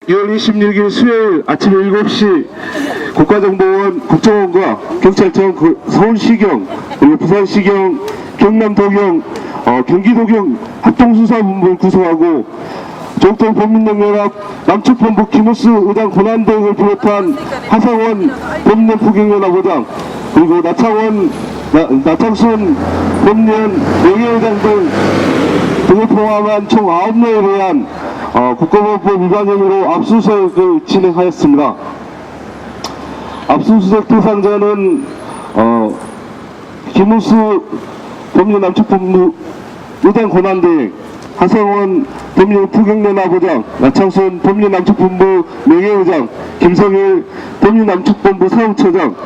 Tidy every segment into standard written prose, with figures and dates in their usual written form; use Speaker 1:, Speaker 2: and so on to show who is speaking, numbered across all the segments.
Speaker 1: 2월 26일 수요일 아침 7시 국가정보원 국정원과 경찰청 서울시경 그리고 부산시경 경남도경 경기도경 합동수사본부를 구성하고 종통 범민연합 남측본부 김우수 의장 권한 등을 비롯한 하상원 범민 부경연합의장 그리고 나창순 범민 명예의장 등을 포함한 총 9명에 대한 국가보안법 위반 혐의로 압수수색을 진행하였습니다. 압수수색 대상자는 김우수 범민 남측본부 의장 권한대행, 하성원 범민 부경연합의장, 나창순 범민 남측본부 명예의장, 김성일 범민 남측본부 사무처장,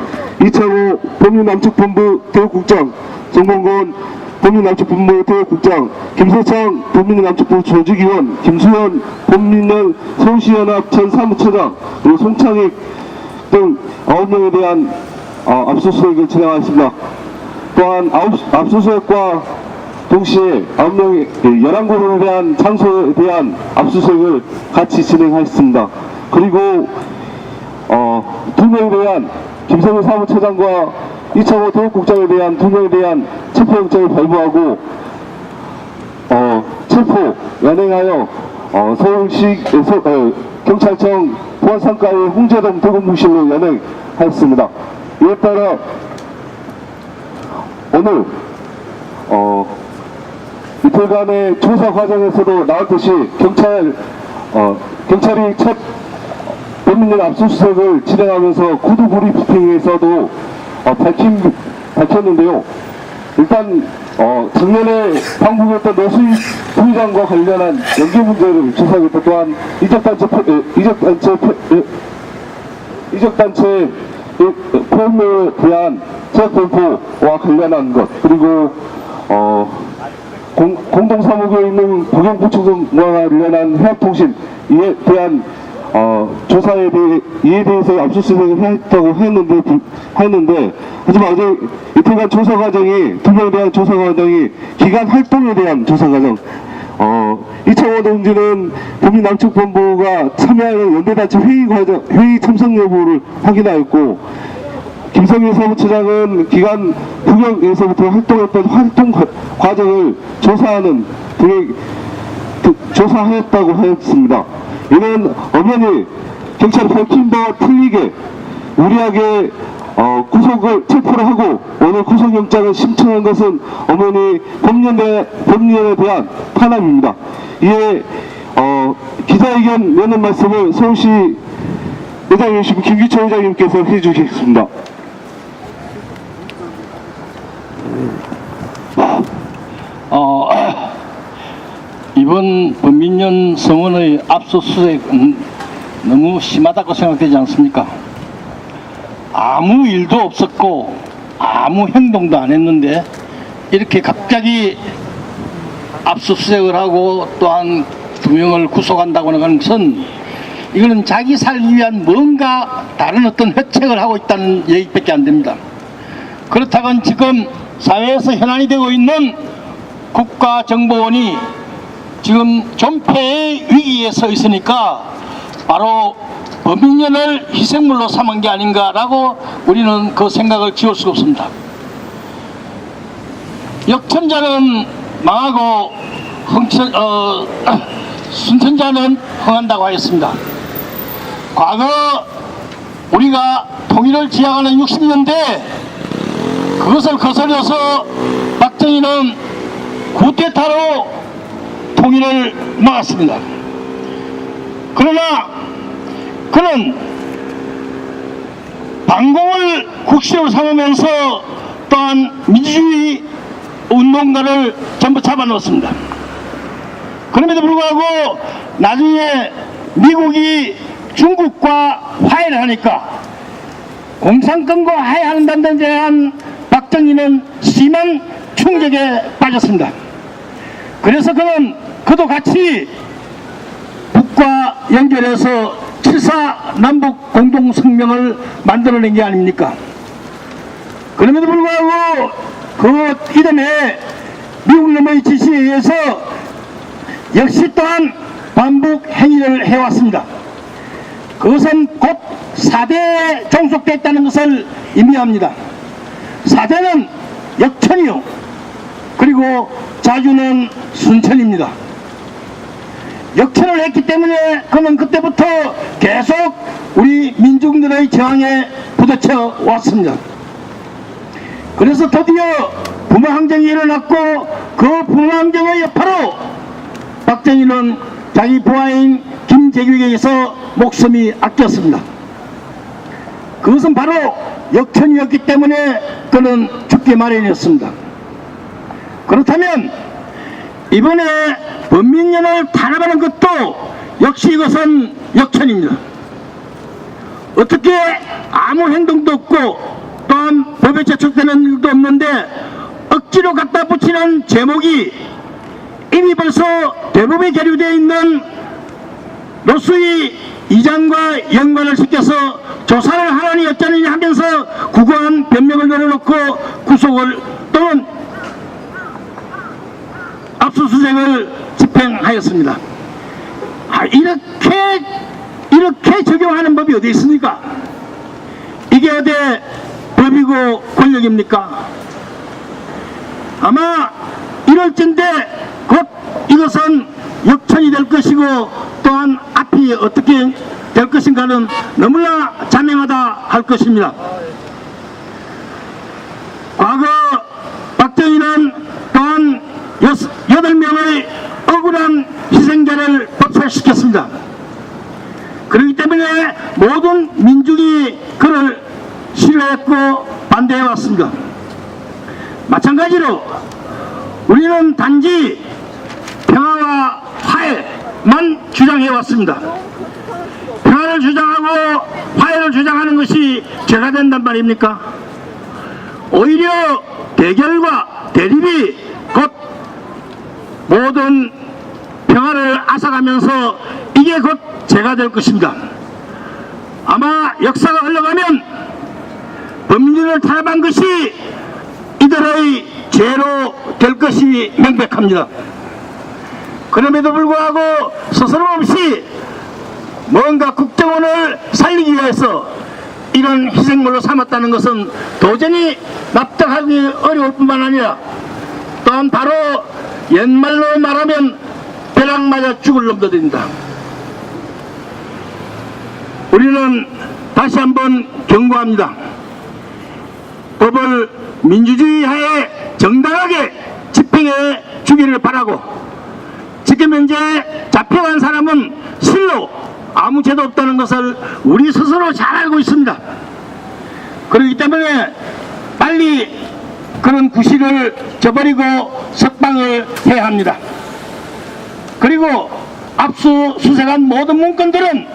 Speaker 1: 이창호 범민 남측본부 대국국장, 정봉건 범민 남측본부 대국국장, 김세창 범민 남측본부 조직위원, 김수현 범민연 서울시연합 전 사무처장, 그리고 송창익 등 9명에 대한 압수수색을 진행하였습니다. 또한 압수수색과 동시에 9명의 11곳에 대한 장소에 대한 압수수색을 같이 진행하였습니다. 그리고 2명에 대한 김성일 사무처장과 이창호 대국국장에 대한 2명에 대한 체포영장을 발부하고 체포 연행하여 서울시 경찰청 보안상가의 홍제동 대공무실로 연행하였습니다. 이에 따라 오늘 이틀간의 조사 과정에서도 나왔듯이 경찰이 첫 범민연 압수수색을 진행하면서 구두 브리핑에서도 밝혔는데요. 일단 작년에 방북했던 노수익 부의장과 관련한 연계 문제를 조사하겠다. 또한 이적단체 포함에 대한 지역점포와 관련한 것, 그리고 공동사무소에 있는 국영부총과 관련한 해학통신 이에 대한 이에 대해서 압수수색을 했다고 했는데 하지만 어제 이틀간 조사 과정이 2명에 대한 조사 과정이 기간 활동에 대한 조사 과정 이창호 동지는 범민 남측본부가 참여하는 연대단체 회의 참석 여부를 확인하였고 김성일 사무처장은 기간 부경에서부터 활동했던 활동 과정을 조사하였다고 하였습니다. 이는 엄연히 경찰이 밝힌 바와 틀리게 무리하게 체포를 하고 오늘 구속영장을 신청한 것은 엄연히 법률에 대한 탄압입니다. 이에 기자회견 여는 말씀을 서울시 의장이신 김기철 의장님께서 해주시겠습니다.
Speaker 2: 이번 범민연 성원의 압수수색은 너무 심하다고 생각되지 않습니까? 아무 일도 없었고 아무 행동도 안 했는데 이렇게 갑자기 압수수색을 하고 또한 2명을 구속한다고 하는 것은 이거는 자기 살기 위한 뭔가 다른 어떤 회책을 하고 있다는 얘기밖에 안 됩니다. 그렇다면 지금 사회에서 현안이 되고 있는 국가정보원이 지금 존폐의 위기에 서 있으니까 바로 범민연을 희생물로 삼은 게 아닌가라고 우리는 그 생각을 지울 수가 없습니다. 역천자는 망하고 순천자는 흥한다고 하였습니다. 과거 우리가 통일을 지향하는 60년대 그것을 거스려서 박정희는 쿠데타로 통일을 막았습니다. 그러나 그는 반공을 국시로 삼으면서 또한 민주주의 운동가를 전부 잡아놓습니다. 그럼에도 불구하고 나중에 미국이 중국과 화해를 하니까 공산권과 화해한다는 데 대한 박정희는 심한 충격에 빠졌습니다. 그래서 그도 같이 북과 연결해서 7.4 남북 공동성명을 만들어낸 게 아닙니까? 그럼에도 불구하고 그 이듬해 미국 놈의 지시에 의해서 역시 또한 반복 행위를 해왔습니다. 그것은 곧 4대에 종속됐다는 것을 의미합니다. 4대는 역천이요, 그리고 자주는 순천입니다. 역천을 했기 때문에 그는 그때부터 계속 우리 민중들의 저항에 부딪혀 왔습니다. 그래서 드디어 부마항쟁이 일어났고, 그 부마항쟁의 여파로 박정희는 자기 부하인 김재규에게서 목숨이 아꼈습니다. 그것은 바로 역천이었기 때문에 그는 죽기 마련이었습니다. 그렇다면 이번에 범민련을 탄압하는 것도 역시 이것은 역천입니다. 어떻게 아무 행동도 없고 또한 법에 제촉되는 일도 없는데 억지로 갖다 붙이는 제목이 이미 벌써 대법에 계류되어 있는 노수희 이장과 연관을 시켜서 조사를 하라니 어쩌느니 하면서 구구한 변명을 내려놓고 구속을 또는 압수수색을 집행하였습니다. 이렇게 적용하는 법이 어디 있습니까? 이게 어디 법이고 권력입니까? 아마 이럴진데 곧 이것은 역천이 될 것이고 또한 앞이 어떻게 될 것인가는 너무나 자명하다 할 것입니다. 과거 박정희는 또한 8명의 억울한 희생자를 박살시켰습니다. 그렇기 때문에 모든 민중이 그를 싫어했고 반대해왔습니다. 마찬가지로 우리는 단지 평화와 화해만 주장해왔습니다. 평화를 주장하고 화해를 주장하는 것이 죄가 된단 말입니까? 오히려 대결과 대립이 곧 모든 평화를 앗아가면서 이게 곧 죄가 될 것입니다. 아마 역사가 흘러가면 범인을 탄압한 것이 이들의 죄로 될 것이 명백합니다. 그럼에도 불구하고 스스럼없이 뭔가 국정원을 살리기 위해서 이런 희생물로 삼았다는 것은 도저히 납득하기 어려울 뿐만 아니라 또한 바로 옛말로 말하면 벼락 맞아 죽을 놈들입니다. 우리는 다시 한번 경고합니다. 법을 민주주의 하에 정당하게 집행해 주기를 바라고, 지금 현재 잡혀간 사람은 실로 아무 죄도 없다는 것을 우리 스스로 잘 알고 있습니다. 그렇기 때문에 빨리 그런 구실을 저버리고 석방을 해야 합니다. 그리고 압수수색한 모든 문건들은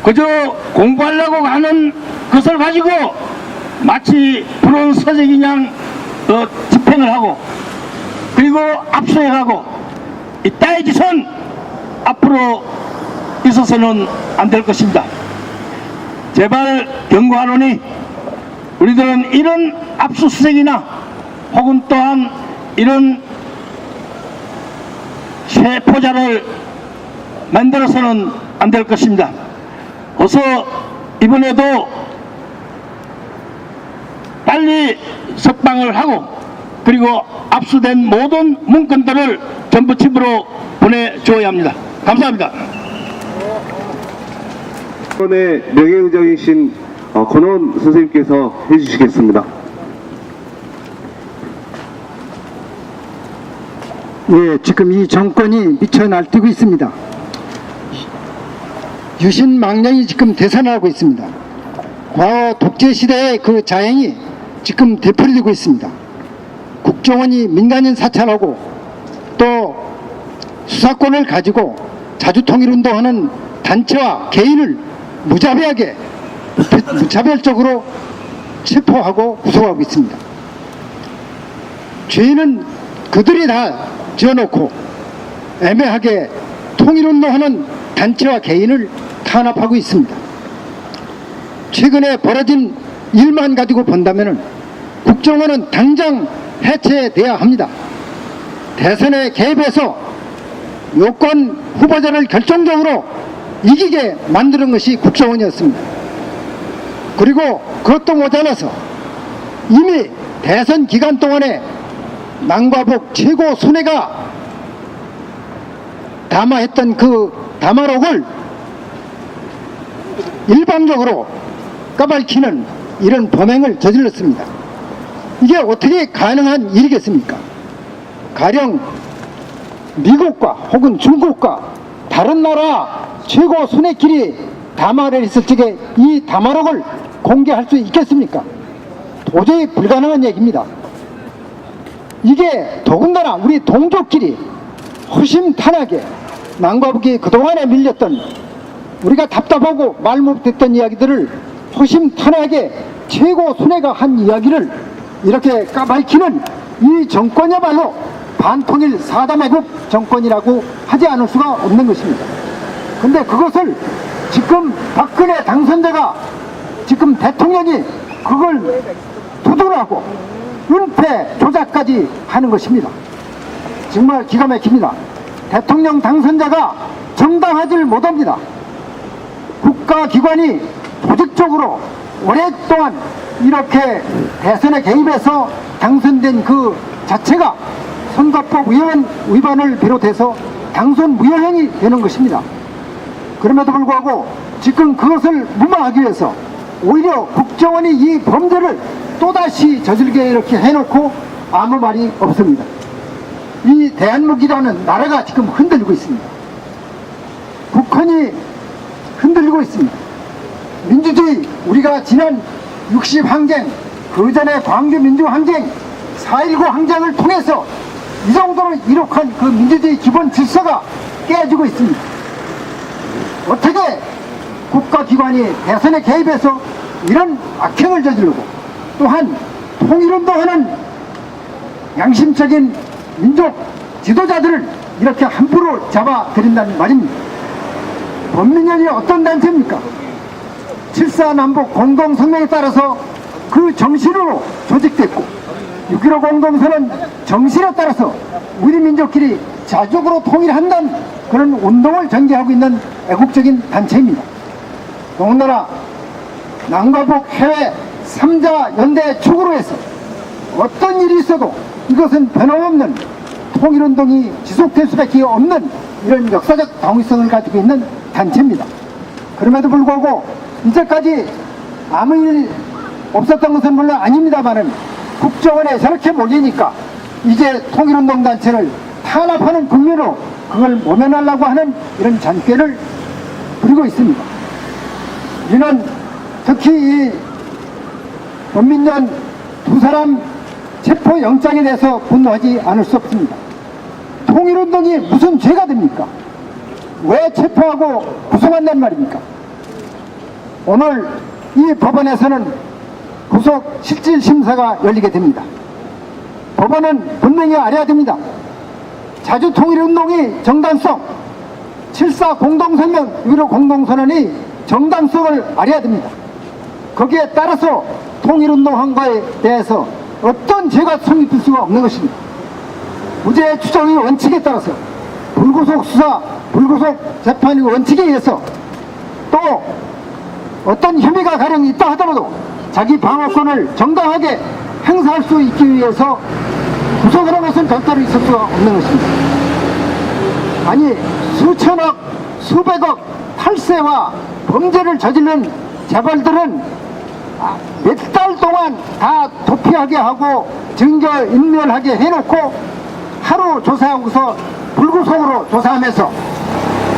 Speaker 2: 그저 공부하려고 하는 것을 가지고 마치 불온 서적이냥 집행을 하고 그리고 압수해가고 이따의 짓은 앞으로 있어서는 안 될 것입니다. 제발 경고하노니 우리들은 이런 압수수색이나 혹은 또한 이런 쇠포자를 만들어서는 안 될 것입니다. 어서 이번에도 빨리 석방을 하고 그리고 압수된 모든 문건들을 전부 집으로 보내줘야 합니다. 감사합니다.
Speaker 1: 이번에 명예의장이신 권원 선생님께서 해주시겠습니다.
Speaker 3: 예, 지금 이 정권이 미쳐 날뛰고 있습니다. 유신망령이 지금 대선하고 있습니다. 과거 독재시대의 그 자행이 지금 되풀이되고 있습니다. 국정원이 민간인 사찰하고 또 수사권을 가지고 자주통일운동하는 단체와 개인을 무차별적으로 체포하고 구속하고 있습니다. 죄는 그들이 다 지어놓고 애매하게 통일운동하는 단체와 개인을 탄압하고 있습니다. 최근에 벌어진 일만 가지고 본다면 국정원은 당장 해체돼야 합니다. 대선에 개입해서 요권 후보자를 결정적으로 이기게 만드는 것이 국정원이었습니다. 그리고 그것도 모자라서 이미 대선 기간 동안에 남과북 최고 순회가 담화했던 그 담화록을 일방적으로 까발키는 이런 범행을 저질렀습니다. 이게 어떻게 가능한 일이겠습니까? 가령 미국과 혹은 중국과 다른 나라 최고 순회끼리 담화를 했을 적에 이 담화록을 공개할 수 있겠습니까? 도저히 불가능한 얘기입니다. 이게 더군다나 우리 동족끼리 허심탄회하게 남과 북이 그동안에 밀렸던 우리가 답답하고 말 못했던 이야기들을 허심탄회하게 최고 순회가 한 이야기를 이렇게 까발키는 이 정권이야말로 반통일 사다매국 정권이라고 하지 않을 수가 없는 것입니다. 근데 그것을 지금 박근혜 당선자가 지금 대통령이 그걸 두둔하고 은폐 조작까지 하는 것입니다. 정말 기가 막힙니다. 대통령 당선자가 정당하지를 못합니다. 국가기관이 조직적으로 오랫동안 이렇게 대선에 개입해서 당선된 그 자체가 선거법 위반을 비롯해서 당선 무효행이 되는 것입니다. 그럼에도 불구하고 지금 그것을 무마하기 위해서 오히려 국정원이 이 범죄를 또다시 저질게 이렇게 해놓고 아무 말이 없습니다. 이 대한민국이라는 나라가 지금 흔들리고 있습니다. 북한이 흔들리고 있습니다. 민주주의, 우리가 지난 60 항쟁, 그 전에 광주 민주 항쟁, 4.19 항쟁을 통해서 이 정도로 이룩한 그 민주주의 기본 질서가 깨지고 있습니다. 어떻게 국가기관이 대선에 개입해서 이런 악행을 저지르고 또한 통일운동하는 양심적인 민족 지도자들을 이렇게 함부로 잡아들인다는 말입니다. 범민련이 어떤 단체입니까? 7.4 남북 공동성명에 따라서 그 정신으로 조직됐고 6.15 공동선언 정신에 따라서 우리 민족끼리 자족으로 통일한다는 그런 운동을 전개하고 있는 애국적인 단체입니다. 더군다나 남과 북 해외 3자 연대 축으로 해서 어떤 일이 있어도 이것은 변함없는 통일운동이 지속될 수밖에 없는 이런 역사적 당위성을 가지고 있는 단체입니다. 그럼에도 불구하고 이제까지 아무 일 없었던 것은 물론 아닙니다만은 국정원에 저렇게 몰리니까 이제 통일운동 단체를 탄압하는 국면으로 그걸 모면하려고 하는 이런 잔꾀를 부리고 있습니다. 우리는 특히 이 범민련 두 사람 체포영장에 대해서 분노하지 않을 수 없습니다. 통일운동이 무슨 죄가 됩니까? 왜 체포하고 구속한단 말입니까? 오늘 이 법원에서는 구속 실질심사가 열리게 됩니다. 법원은 분명히 알아야 됩니다. 자주통일운동이 정당성, 7.4 공동성명, 6.15 공동선언이 정당성을 알아야 됩니다. 거기에 따라서 통일운동한 거에 대해서 어떤 죄가 성립될 수가 없는 것입니다. 무죄 추정의 원칙에 따라서 불구속 수사, 불구속 재판의 원칙에 의해서 또 어떤 혐의가 가령 있다 하더라도 자기 방어권을 정당하게 행사할 수 있기 위해서 구속을 하는 것은 절대로 있을 수가 없는 것입니다. 아니 수천억, 수백억 탈세와 범죄를 저지른 재벌들은 몇 달 동안 다 도피하게 하고 증거인멸하게 해놓고 하루 조사하고서 불구속으로 조사하면서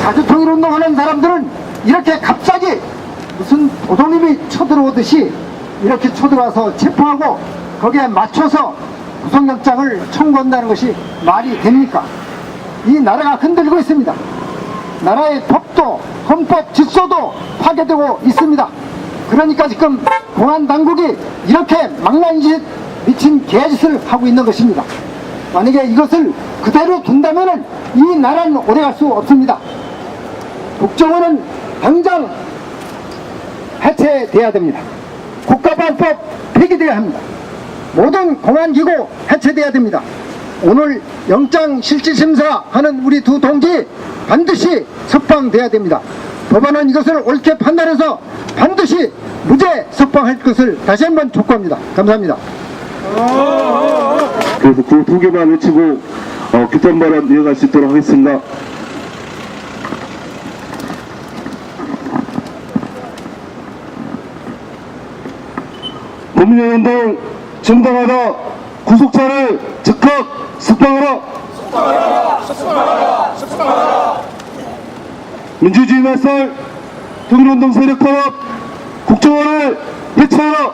Speaker 3: 자주통일운동하는 사람들은 이렇게 갑자기 무슨 도둑님이 쳐들어오듯이 이렇게 쳐들어와서 체포하고 거기에 맞춰서 구속영장을 청구한다는 것이 말이 됩니까? 이 나라가 흔들리고 있습니다. 나라의 법도 헌법 질서도 파괴되고 있습니다. 그러니까 지금 공안당국이 이렇게 망나니짓 미친 개짓을 하고 있는 것입니다. 만약에 이것을 그대로 둔다면 이 나라는 오래갈 수 없습니다. 국정원은 당장 해체돼야 됩니다. 국가보안법 폐기돼야 합니다. 모든 공안기구 해체돼야 됩니다. 오늘 영장 실질심사하는 우리 두 동지 반드시 석방돼야 됩니다. 법원은 이것을 옳게 판단해서 반드시 무죄 석방할 것을 다시 한번 촉구합니다. 감사합니다.
Speaker 1: 그래서 그 두 개만 외치고 규탄 발언 이어갈 수 있도록 하겠습니다. 법민운동 정당하다. 구속자를 즉각 석방하라. 민주주의 말살 독일운동 세력 탄압 국정원을 해체하라.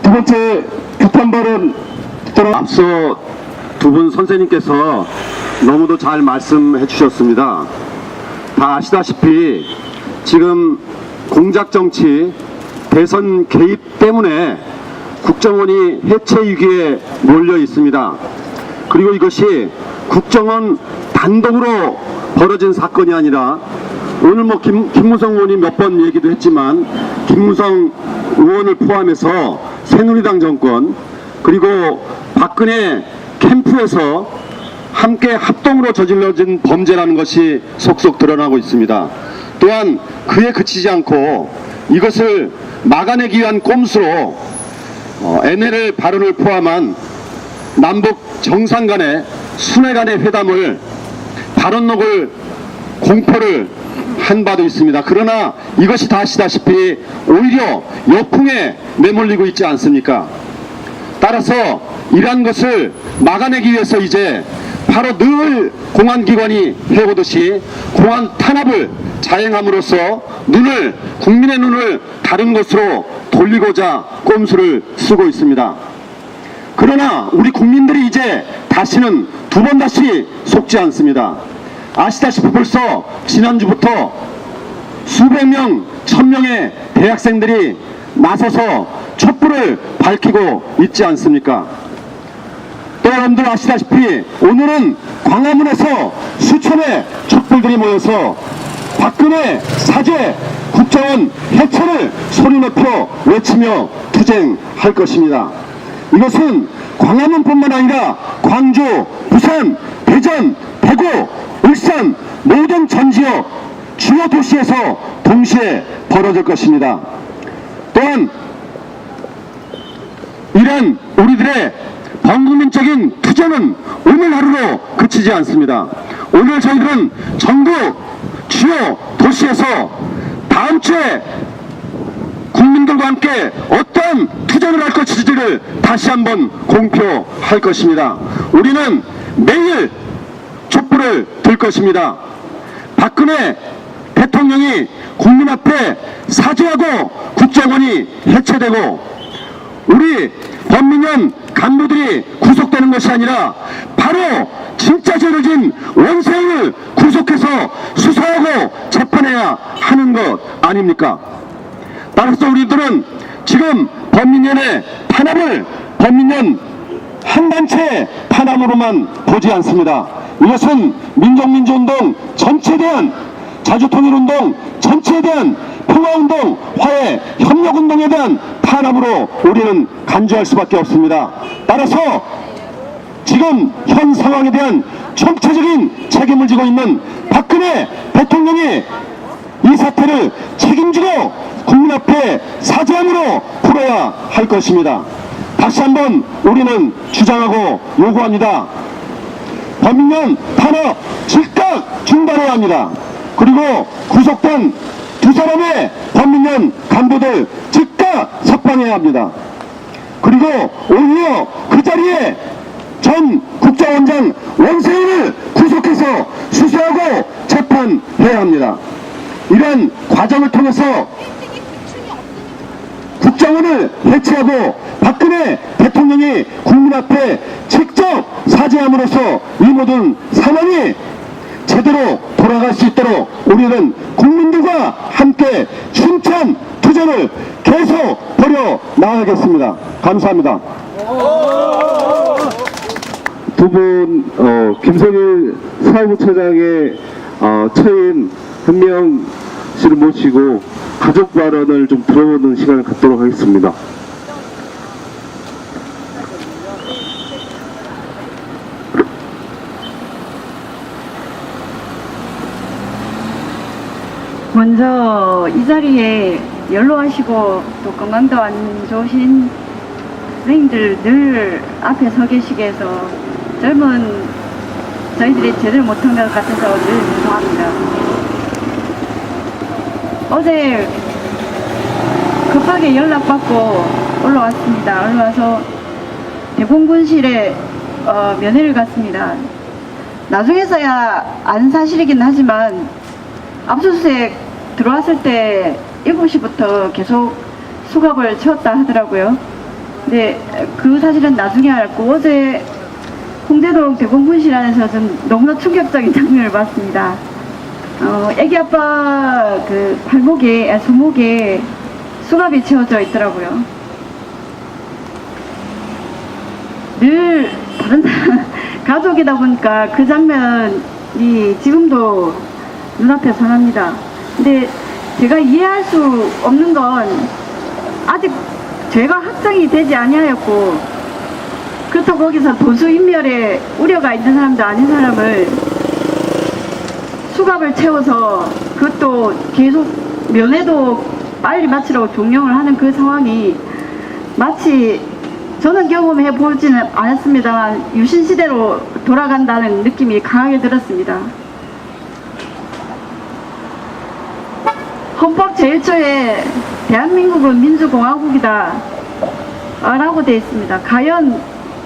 Speaker 1: 두 번째 규탄 발언 듣도록
Speaker 4: 앞서 두 분 선생님께서 너무도 잘 말씀해 주셨습니다. 다 아시다시피 지금 공작정치, 대선 개입 때문에 국정원이 해체 위기에 몰려 있습니다. 그리고 이것이 국정원 단독으로 벌어진 사건이 아니라 오늘 김무성 의원이 몇 번 얘기도 했지만 김무성 의원을 포함해서 새누리당 정권 그리고 박근혜 캠프에서 함께 합동으로 저질러진 범죄라는 것이 속속 드러나고 있습니다. 또한 그에 그치지 않고 이것을 막아내기 위한 꼼수로 NLL 발언을 포함한 남북 정상 간의 순회 간의 회담을 발언록을 공포를 한 바도 있습니다. 그러나 이것이 다 아시다시피 오히려 역풍에 내몰리고 있지 않습니까? 따라서 이러한 것을 막아내기 위해서 이제 바로 늘 공안기관이 해오듯이 공안 탄압을 자행함으로써 국민의 눈을 다른 곳으로 돌리고자 꼼수를 쓰고 있습니다. 그러나 우리 국민들이 이제 다시는 두 번 다시 속지 않습니다. 아시다시피 벌써 지난주부터 수백 명, 1000명의 대학생들이 나서서 촛불을 밝히고 있지 않습니까? 또 여러분들 아시다시피 오늘은 광화문에서 수천의 촛불들이 모여서 박근혜 사죄 국정원 해체를 소리 높여 외치며 투쟁할 것입니다. 이것은 광화문뿐만 아니라 광주, 부산, 대전, 대구, 울산 모든 전 지역 주요 도시에서 동시에 벌어질 것입니다. 또한 이런 우리들의 범국민적인 투쟁은 오늘 하루로 그치지 않습니다. 오늘 저희들은 전국 주요 도시에서 다음 주에 국민들과 함께 어떤 투쟁을 할 것인지를 다시 한번 공표할 것입니다. 우리는 매일 촛불을 들 것입니다. 박근혜 대통령이 국민 앞에 사죄하고 국정원이 해체되고 우리 범민련 간부들이 구속되는 것이 아니라 바로 진짜 죄를 진 원세훈을 구속해서 수사하고 재판해야 하는 것 아닙니까? 따라서 우리들은 지금 범민련의 탄압을 범민련 한 단체의 탄압으로만 보지 않습니다. 이것은 민족민주운동 전체에 대한 자주통일운동 전체에 대한 평화운동, 화해, 협력운동에 대한 탄압으로 우리는 간주할 수밖에 없습니다. 따라서 지금 현 상황에 대한 총체적인 책임을 지고 있는 박근혜 대통령이 이 사태를 책임지고 국민 앞에 사죄함으로 풀어야 할 것입니다. 다시 한번 우리는 주장하고 요구합니다. 범인련 탄압 즉각 중단해야 합니다. 그리고 구속된 두 사람의 범민련 간부들 즉각 석방해야 합니다. 그리고 오히려 그 자리에 전 국정원장 원세훈을 구속해서 수사하고 재판해야 합니다. 이러한 과정을 통해서 국정원을 해체하고 박근혜 대통령이 국민 앞에 직접 사죄함으로써 이 모든 상황이 제대로 돌아갈 수 있도록 우리는 국민들과 함께 춤찬 투쟁을 계속 벌여 나가겠습니다. 감사합니다.
Speaker 1: 두 분 김성일 사무처장의 처인 현명 씨를 모시고 가족 발언을 좀 들어보는 시간을 갖도록 하겠습니다.
Speaker 5: 먼저 이 자리에 연로하시고 또 건강도 안 좋으신 선생님들 늘 앞에 서 계시게 해서 젊은 저희들이 제대로 못한 것 같아서 늘 죄송합니다. 어제 급하게 연락받고 올라왔습니다. 올라와서 대공군실에 면회를 갔습니다. 나중에서야 안 사실이긴 하지만 압수수색 들어왔을 때 7시부터 계속 수갑을 채웠다 하더라고요. 근데 그 사실은 나중에 알았고 어제 홍대동 대공군실 안에서 좀 너무나 충격적인 장면을 봤습니다. 애기 아빠 그 발목에, 손목에 수갑이 채워져 있더라고요. 늘 다른 가족이다 보니까 그 장면이 지금도 눈앞에 선합니다. 근데 제가 이해할 수 없는 건 아직 죄가 확정이 되지 아니하였고 그렇다고 거기서 도수인멸에 우려가 있는 사람도 아닌 사람을 수갑을 채워서 그것도 계속 면회도 빨리 마치라고 종용을 하는 그 상황이 마치 저는 경험해 보지는 않았습니다만 유신시대로 돌아간다는 느낌이 강하게 들었습니다. 헌법 제1조에 대한민국은 민주공화국이다 라고 되어 있습니다. 과연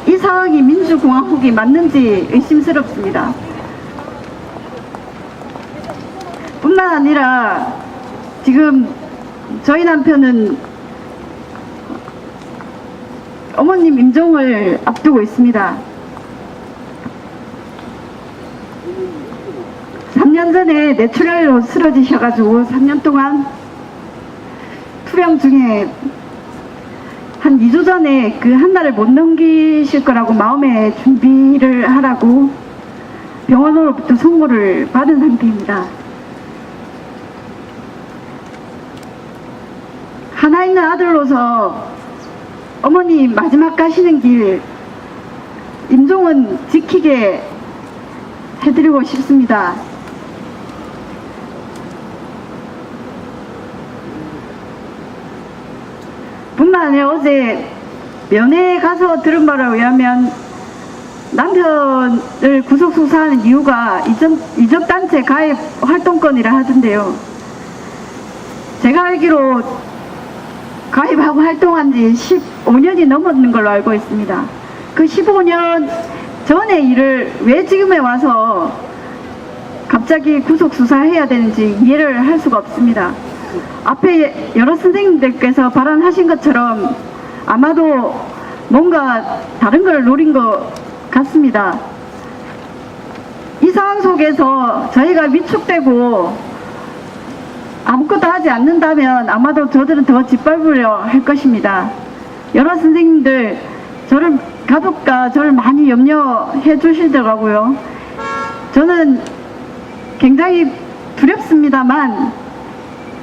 Speaker 5: 이 상황이 민주공화국이 맞는지 의심스럽습니다. 뿐만 아니라 지금 저희 남편은 어머님 임종을 앞두고 있습니다. 3년 전에 뇌출혈로 쓰러지셔가지고 3년 동안 투병 중에 한 2주 전에 그 한 달을 못 넘기실 거라고 마음의 준비를 하라고 병원으로부터 선고를 받은 상태입니다. 하나 있는 아들로서 어머니 마지막 가시는 길 임종은 지키게 해드리고 싶습니다. 뿐만 아니라 어제 면회에 가서 들은 바에 의하면 남편을 구속 수사하는 이유가 이적단체 가입 활동권이라 하던데요. 제가 알기로 가입하고 활동한 지 15년이 넘었는 걸로 알고 있습니다. 그 15년 전의 일을 왜 지금에 와서 갑자기 구속 수사해야 되는지 이해를 할 수가 없습니다. 앞에 여러 선생님들께서 발언하신 것처럼 아마도 뭔가 다른 걸 노린 것 같습니다. 이 상황 속에서 저희가 위축되고 아무것도 하지 않는다면 아마도 저들은 더 짓밟으려 할 것입니다. 여러 선생님들 저를 가족과 저를 많이 염려해 주시더라고요. 저는 굉장히 두렵습니다만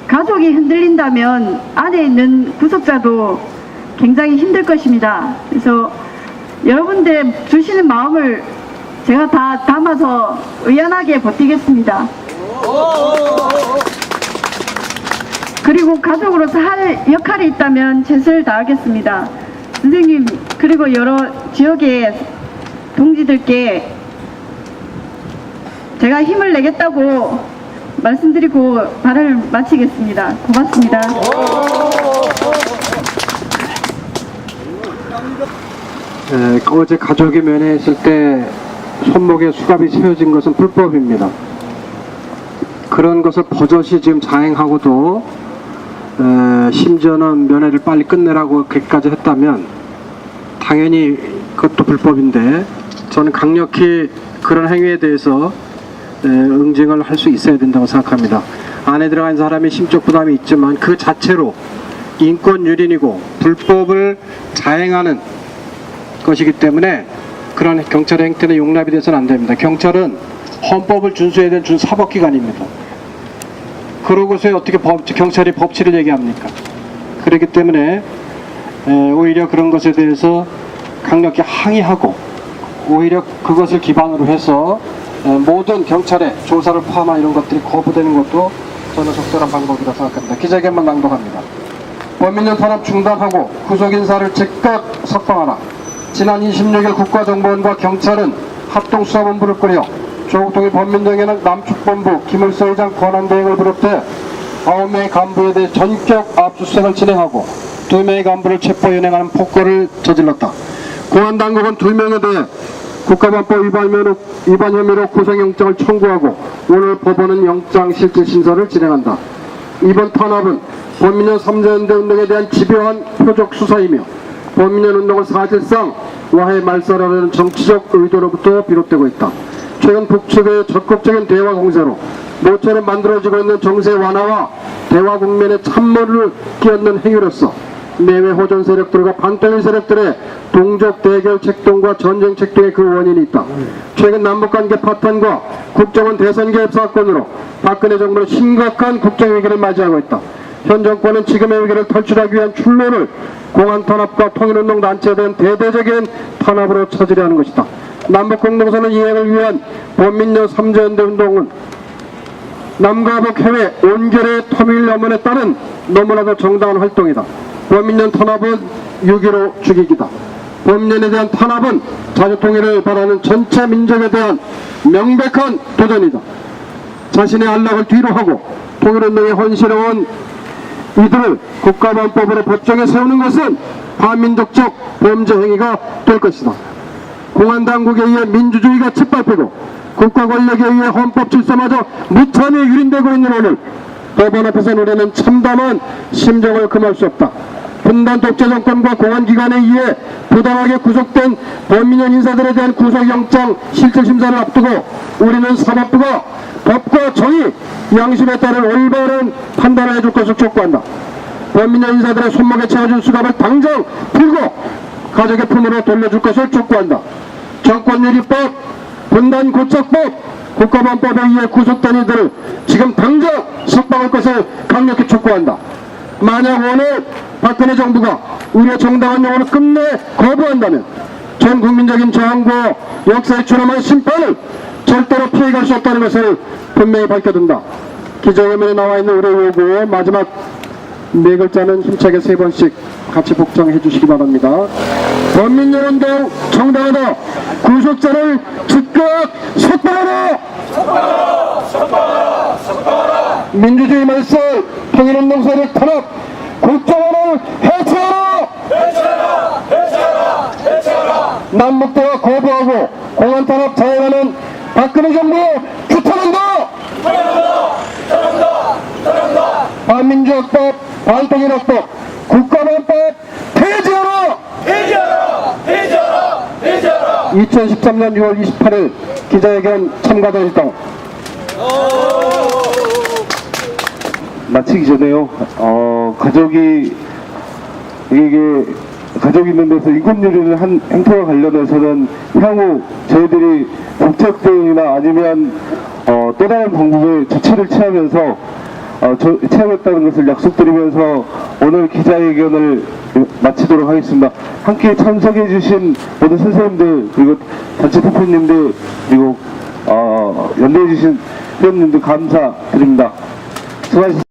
Speaker 5: 가족이 흔들린다면 안에 있는 구속자도 굉장히 힘들 것입니다. 그래서 여러분들 주시는 마음을 제가 다 담아서 의연하게 버티겠습니다. 그리고 가족으로서 할 역할이 있다면 최선을 다하겠습니다. 선생님 그리고 여러 지역의 동지들께 제가 힘을 내겠다고 말씀드리고 발언을 마치겠습니다. 고맙습니다.
Speaker 6: 어제 가족이 면회했을 때 손목에 수갑이 채워진 것은 불법입니다. 그런 것을 버젓이 지금 자행하고도 심지어는 면회를 빨리 끝내라고 그렇게까지 했다면 당연히 그것도 불법인데 저는 강력히 그런 행위에 대해서 응징을 할 수 있어야 된다고 생각합니다. 안에 들어간 사람이 심적 부담이 있지만 그 자체로 인권 유린이고 불법을 자행하는 것이기 때문에 그런 경찰의 행태는 용납이 돼서는 안 됩니다. 경찰은 헌법을 준수해야 되는 준사법기관입니다. 그러고서 어떻게 경찰이 법치를 얘기합니까? 그렇기 때문에 오히려 그런 것에 대해서 강력히 항의하고 오히려 그것을 기반으로 해서 모든 경찰의 조사를 포함한 이런 것들이 거부되는 것도 저는 적절한 방법이라 생각합니다. 기자회견만 낭독합니다. 범인연 탄압 중단하고 구속 인사를 즉각 석방하라. 지난 26일 국가정보원과 경찰은 합동수사본부를 꾸려 조국 통일 범민정에는 남측본부 김을서 회장 권한대행을 비롯해 9명의 간부에 대해 전격 압수수색을 진행하고 2명의 간부를 체포연행하는 폭거를 저질렀다. 공안당국은 2명에 대해 국가범법 위반 혐의로 구속영장을 청구하고 오늘 법원은 영장실질심사를 진행한다. 이번 탄압은 범민연 3자연대 운동에 대한 집요한 표적 수사이며 범민연 운동을 사실상 와해 말살하려는 정치적 의도로부터 비롯되고 있다. 최근 북측의 적극적인 대화 공세로 모처럼 만들어지고 있는 정세 완화와 대화 국면에 참모를 끼얹는 행위로서 내외 호전 세력들과 반동일 세력들의 동족 대결 책동과 전쟁 책동의 그 원인이 있다. 최근 남북관계 파탄과 국정원 대선 개입 사건으로 박근혜 정부는 심각한 국정위기를 맞이하고 있다. 현 정권은 지금의 위기를 탈출하기 위한 출路를 공안 탄압과 통일운동 단체에 대한 대대적인 탄압으로 찾으려 하는 것이다. 남북공동선언 이행을 위한 범민연 3자연대 운동은 남과 북 해외 온결의 통일 염원에 따른 너무나도 정당한 활동이다. 범민연 탄압은 6.15 죽이기다. 범민연에 대한 탄압은 자주통일을 바라는 전체 민족에 대한 명백한 도전이다. 자신의 안락을 뒤로 하고 통일운동에 헌신해온 이들을 국가범법으로 법정에 세우는 것은 반민족적 범죄 행위가 될 것이다. 공안당국에 의해 민주주의가 짓밟히고 국가 권력에 의해 헌법 질서마저 무참히 유린되고 있는 오늘 법원 앞에서 우리는 참담한 심정을 금할 수 없다. 분단 독재 정권과 공안기관에 의해 부당하게 구속된 범민연 인사들에 대한 구속영장 실질심사를 앞두고 우리는 사법부가 법과 정의, 양심에 따른 올바른 판단을 해줄 것을 촉구한다. 범민연 인사들의 손목에 채워준 수갑을 당장 풀고 가족의 품으로 돌려줄 것을 촉구한다. 정권유리법, 분단고착법, 국가범법에 의해 구속된 이들을 지금 당장 석방할 것을 강력히 촉구한다. 만약 오늘 박근혜 정부가 우리의 정당한 요구를 끝내 거부한다면 전 국민적인 저항과 역사에 준엄한 심판을 절대로 피해갈 수 없다는 것을 분명히 밝혀둔다. 기자회견에 나와 있는 우리의 요구 마지막 4글자는 힘차게 3번씩 같이 복창해 주시기 바랍니다. 범민연운동 정당하다. 구속자를 즉각 석방하라. 민주주의 말살, 통일운동 세력 탄압, 국정원을 해체하라. 남북대화 거부하고 공안 탄압 자행하는 박근혜 정부 규탄한다. 반민주학법, 반통일학법, 국가범법 폐지하라. 2013년 6월 28일 기자회견 참가자 일동.
Speaker 1: 마치기 전에요. 가족이 있는 데서 인권유린을 한 행태와 관련해서는 향후 저희들이 법적 대응이나 아니면 또 다른 방법의 조치를 취하면서 취하겠다는 것을 약속드리면서 오늘 기자회견을 마치도록 하겠습니다. 함께 참석해 주신 모든 선생님들 그리고 단체 대표님들 그리고 연대해 주신 회원님들 감사드립니다. 수고하셨습니다.